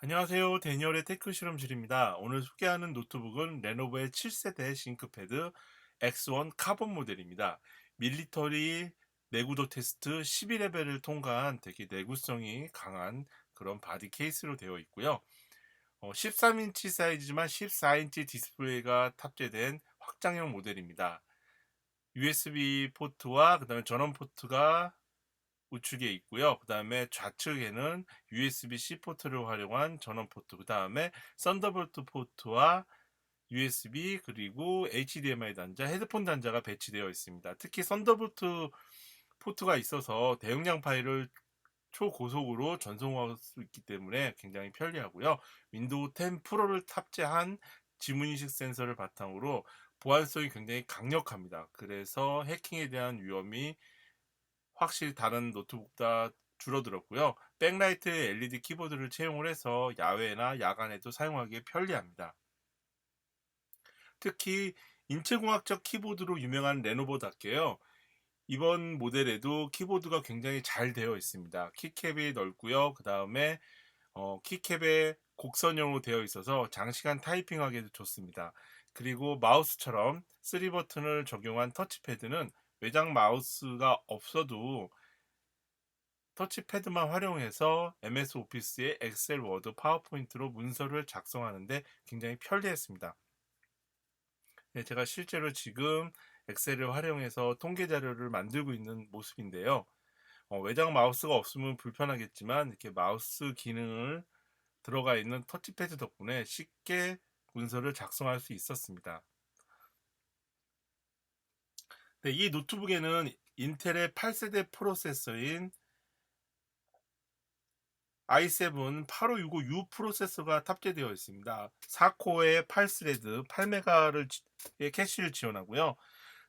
안녕하세요. 데니얼의 테크 실험실입니다. 오늘 소개하는 노트북은 레노버의 7세대 싱크패드 X1 카본 모델입니다. 밀리터리 내구도 테스트 12레벨을 통과한 되게 내구성이 강한 그런 바디 케이스로 되어 있고요. 13인치 사이즈지만 14인치 디스플레이가 탑재된 확장형 모델입니다. USB 포트와 그다음에 전원 포트가 우측에 있고요. 그 다음에 좌측에는 USB-C 포트를 활용한 전원 포트, 그 다음에 썬더볼트 포트와 USB 그리고 HDMI 단자, 헤드폰 단자가 배치되어 있습니다. 특히 썬더볼트 포트가 있어서 대용량 파일을 초고속으로 전송할 수 있기 때문에 굉장히 편리하고요. 윈도우 10 프로를 탑재한 지문인식 센서를 바탕으로 보안성이 굉장히 강력합니다. 그래서 해킹에 대한 위험이 확실히 다른 노트북보다 줄어들었고요. 백라이트 LED 키보드를 채용을 해서 야외나 야간에도 사용하기에 편리합니다. 특히 인체공학적 키보드로 유명한 레노버답게요. 이번 모델에도 키보드가 굉장히 잘 되어 있습니다. 키캡이 넓고요. 그 다음에 키캡에 곡선형으로 되어 있어서 장시간 타이핑하기도 좋습니다. 그리고 마우스처럼 3버튼을 적용한 터치패드는 외장 마우스가 없어도 터치패드만 활용해서 MS 오피스의 엑셀, 워드, 파워포인트로 문서를 작성하는데 굉장히 편리했습니다. 네, 제가 실제로 지금 엑셀을 활용해서 통계 자료를 만들고 있는 모습인데요. 외장 마우스가 없으면 불편하겠지만 이렇게 마우스 기능을 들어가 있는 터치패드 덕분에 쉽게 문서를 작성할 수 있었습니다. 네, 이 노트북에는 인텔의 8세대 프로세서인 i7 8565U 프로세서가 탑재되어 있습니다. 4코어의 8스레드 8메가를 캐시를 지원하고요.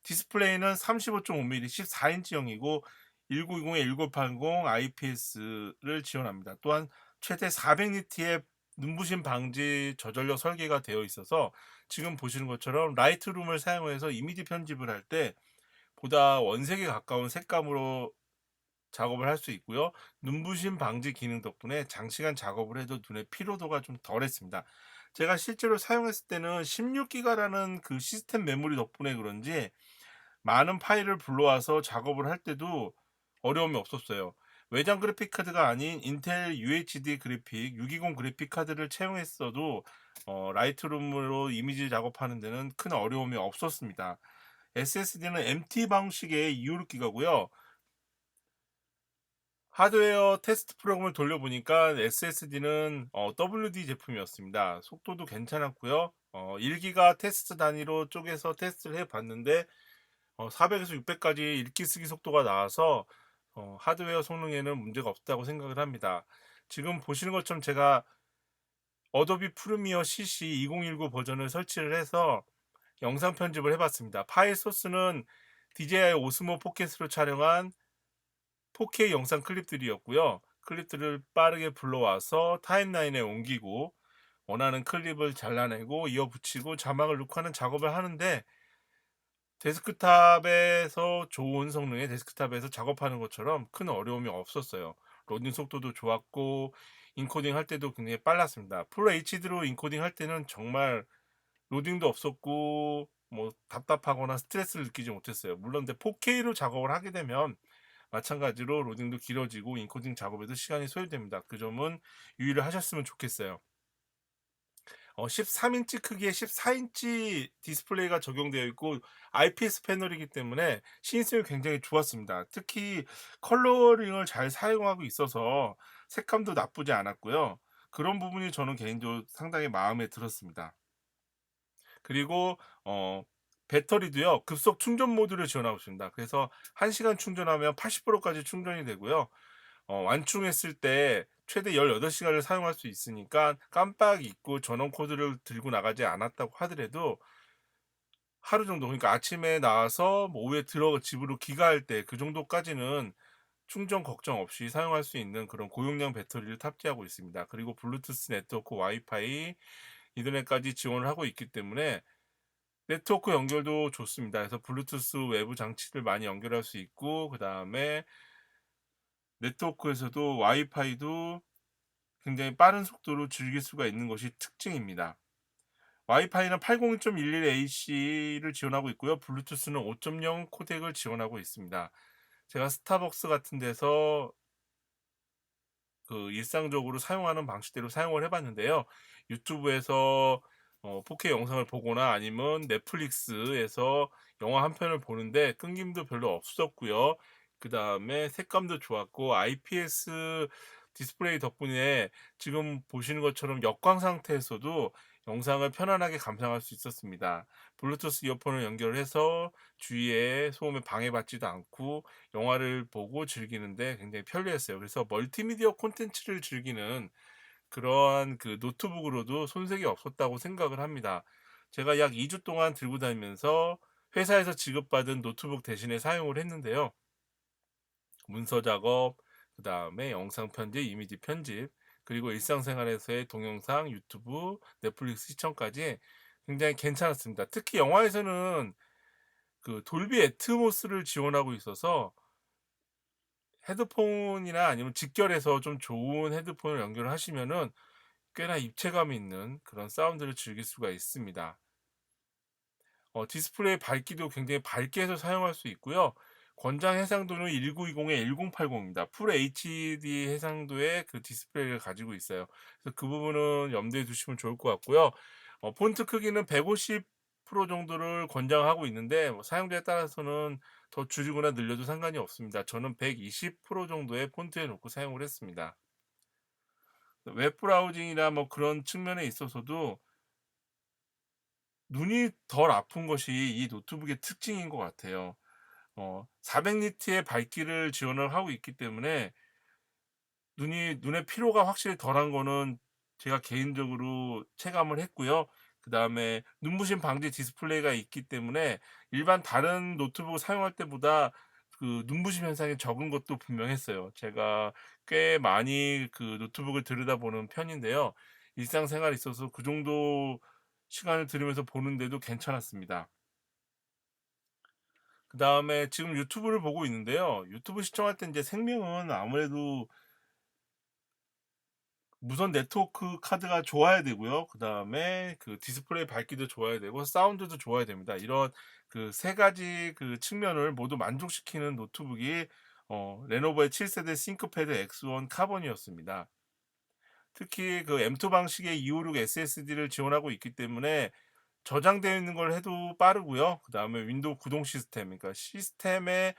디스플레이는 35.5mm 14인치형이고 1920에 1980 IPS를 지원합니다. 또한 최대 400니트의 눈부심 방지 저전력 설계가 되어 있어서 지금 보시는 것처럼 라이트룸을 사용해서 이미지 편집을 할 때 보다 원색에 가까운 색감으로 작업을 할 수 있고요. 눈부심 방지 기능 덕분에 장시간 작업을 해도 눈의 피로도가 좀 덜했습니다. 제가 실제로 사용했을 때는 16기가라는 그 시스템 메모리 덕분에 그런지 많은 파일을 불러와서 작업을 할 때도 어려움이 없었어요. 외장 그래픽 카드가 아닌 인텔 UHD 그래픽 620 그래픽 카드를 채용했어도 라이트룸으로 이미지 작업하는 데는 큰 어려움이 없었습니다. SSD는 MT 방식의 256기가고요. 하드웨어 테스트 프로그램을 돌려보니까 SSD는 WD 제품이었습니다. 속도도 괜찮았고요. 1기가 테스트 단위로 쪼개서 테스트를 해봤는데 400에서 600까지 읽기 쓰기 속도가 나와서 하드웨어 성능에는 문제가 없다고 생각을 합니다. 지금 보시는 것처럼 제가 어도비 프리미어 CC 2019 버전을 설치를 해서 영상 편집을 해봤습니다. 파일 소스는 DJI 오스모 포켓으로 촬영한 4K 영상 클립들이었고요. 클립들을 빠르게 불러와서 타임라인에 옮기고 원하는 클립을 잘라내고 이어붙이고 자막을 넣고 하는 작업을 하는데 데스크탑에서 좋은 성능의 데스크탑에서 작업하는 것처럼 큰 어려움이 없었어요. 로딩 속도도 좋았고 인코딩 할 때도 굉장히 빨랐습니다. 풀 HD로 인코딩 할 때는 정말 로딩도 없었고 뭐 답답하거나 스트레스를 느끼지 못했어요. 물론 근데 4K로 작업을 하게 되면 마찬가지로 로딩도 길어지고 인코딩 작업에도 시간이 소요됩니다. 그 점은 유의를 하셨으면 좋겠어요. 13인치 크기의 14인치 디스플레이가 적용되어 있고 IPS 패널이기 때문에 시인성이 굉장히 좋았습니다. 특히 컬러링을 잘 사용하고 있어서 색감도 나쁘지 않았고요. 그런 부분이 저는 개인적으로 상당히 마음에 들었습니다. 그리고 배터리도요. 급속 충전 모드를 지원하고 있습니다. 그래서 1시간 충전하면 80%까지 충전이 되고요. 완충했을 때 최대 18시간을 사용할 수 있으니까 깜빡 잊고 전원 코드를 들고 나가지 않았다고 하더라도 하루 정도, 그러니까 아침에 나와서 뭐 오후에 집으로 귀가할 때 그 정도까지는 충전 걱정 없이 사용할 수 있는 그런 고용량 배터리를 탑재하고 있습니다. 그리고 블루투스 네트워크, 와이파이, 이더넷까지 지원을 하고 있기 때문에 네트워크 연결도 좋습니다. 그래서 블루투스 외부 장치들 많이 연결할 수 있고, 그 다음에 네트워크에서도 와이파이도 굉장히 빠른 속도로 즐길 수가 있는 것이 특징입니다. 와이파이는 802.11ac를 지원하고 있고요. 블루투스는 5.0 코덱을 지원하고 있습니다. 제가 스타벅스 같은 데서 일상적으로 사용하는 방식대로 사용을 해 봤는데요. 유튜브에서 4K 영상을 보거나 아니면 넷플릭스에서 영화 한 편을 보는데 끊김도 별로 없었고요. 그다음에 색감도 좋았고 IPS 디스플레이 덕분에 지금 보시는 것처럼 역광 상태에서도 영상을 편안하게 감상할 수 있었습니다. 블루투스 이어폰을 연결해서 주위에 소음에 방해받지도 않고 영화를 보고 즐기는데 굉장히 편리했어요. 그래서 멀티미디어 콘텐츠를 즐기는 그러한 노트북으로도 손색이 없었다고 생각을 합니다. 제가 약 2주 동안 들고 다니면서 회사에서 지급받은 노트북 대신에 사용을 했는데요. 문서 작업, 그다음에 영상 편집, 이미지 편집, 그리고 일상생활에서의 동영상, 유튜브, 넷플릭스 시청까지 굉장히 괜찮았습니다. 특히 영화에서는 돌비 애트모스를 지원하고 있어서 헤드폰이나 아니면 직결해서 좀 좋은 헤드폰을 연결을 하시면은 꽤나 입체감이 있는 그런 사운드를 즐길 수가 있습니다. 디스플레이 밝기도 굉장히 밝게 해서 사용할 수 있고요. 권장 해상도는 1920에 1080입니다. 풀 HD 해상도의 디스플레이를 가지고 있어요. 그래서 그 부분은 염두에 두시면 좋을 것 같고요. 폰트 크기는 150% 정도를 권장하고 있는데 사용자에 따라서는 더 줄이거나 늘려도 상관이 없습니다. 저는 120% 정도의 폰트에 놓고 사용을 했습니다. 웹 브라우징이나 그런 측면에 있어서도 눈이 덜 아픈 것이 이 노트북의 특징인 것 같아요. 400니트의 밝기를 지원을 하고 있기 때문에 눈의 피로가 확실히 덜한 거는 제가 개인적으로 체감을 했고요. 그다음에 눈부심 방지 디스플레이가 있기 때문에 일반 다른 노트북을 사용할 때보다 눈부심 현상이 적은 것도 분명했어요. 제가 꽤 많이 노트북을 들여다보는 편인데요. 일상생활에 있어서 그 정도 시간을 들이면서 보는데도 괜찮았습니다. 그다음에 지금 유튜브를 보고 있는데요. 유튜브 시청할 때 이제 생명은 아무래도 무선 네트워크 카드가 좋아야 되고요. 그다음에 디스플레이 밝기도 좋아야 되고 사운드도 좋아야 됩니다. 이런 세 가지 측면을 모두 만족시키는 노트북이 레노버의 7세대 싱크패드 X1 카본이었습니다. 특히 M2 방식의 256 SSD를 지원하고 있기 때문에 저장되어 있는 걸 해도 빠르고요. 그다음에 윈도우 구동 시스템, 그러니까 시스템에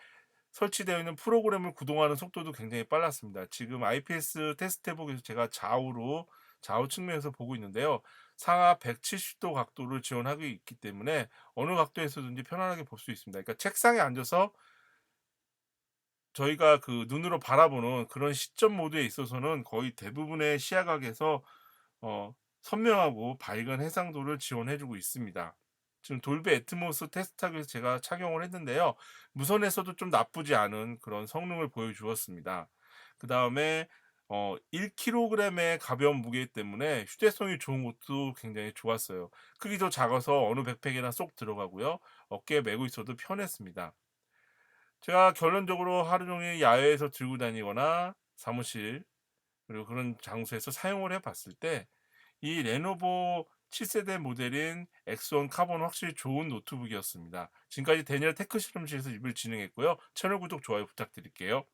설치되어 있는 프로그램을 구동하는 속도도 굉장히 빨랐습니다. 지금 IPS 테스트 해보기 제가 좌우 측면에서 보고 있는데요. 상하 170도 각도를 지원하고 있기 때문에 어느 각도에서든지 편안하게 볼 수 있습니다. 그러니까 책상에 앉아서 저희가 눈으로 바라보는 그런 시점 모드에 있어서는 거의 대부분의 시야각에서 선명하고 밝은 해상도를 지원해 주고 있습니다. 지금 돌비 애트모스 테스트하기 위해서 제가 착용을 했는데요. 무선에서도 좀 나쁘지 않은 그런 성능을 보여주었습니다. 그다음에 1kg의 가벼운 무게 때문에 휴대성이 좋은 것도 굉장히 좋았어요. 크기도 작아서 어느 백팩에나 쏙 들어가고요. 어깨에 메고 있어도 편했습니다. 제가 결론적으로 하루 종일 야외에서 들고 다니거나 사무실 그리고 그런 장소에서 사용을 해 봤을 때 이 레노버 7세대 모델인 X1 카본 확실히 좋은 노트북이었습니다. 지금까지 대니얼 테크 실험실에서 리뷰를 진행했고요. 채널 구독, 좋아요 부탁드릴게요.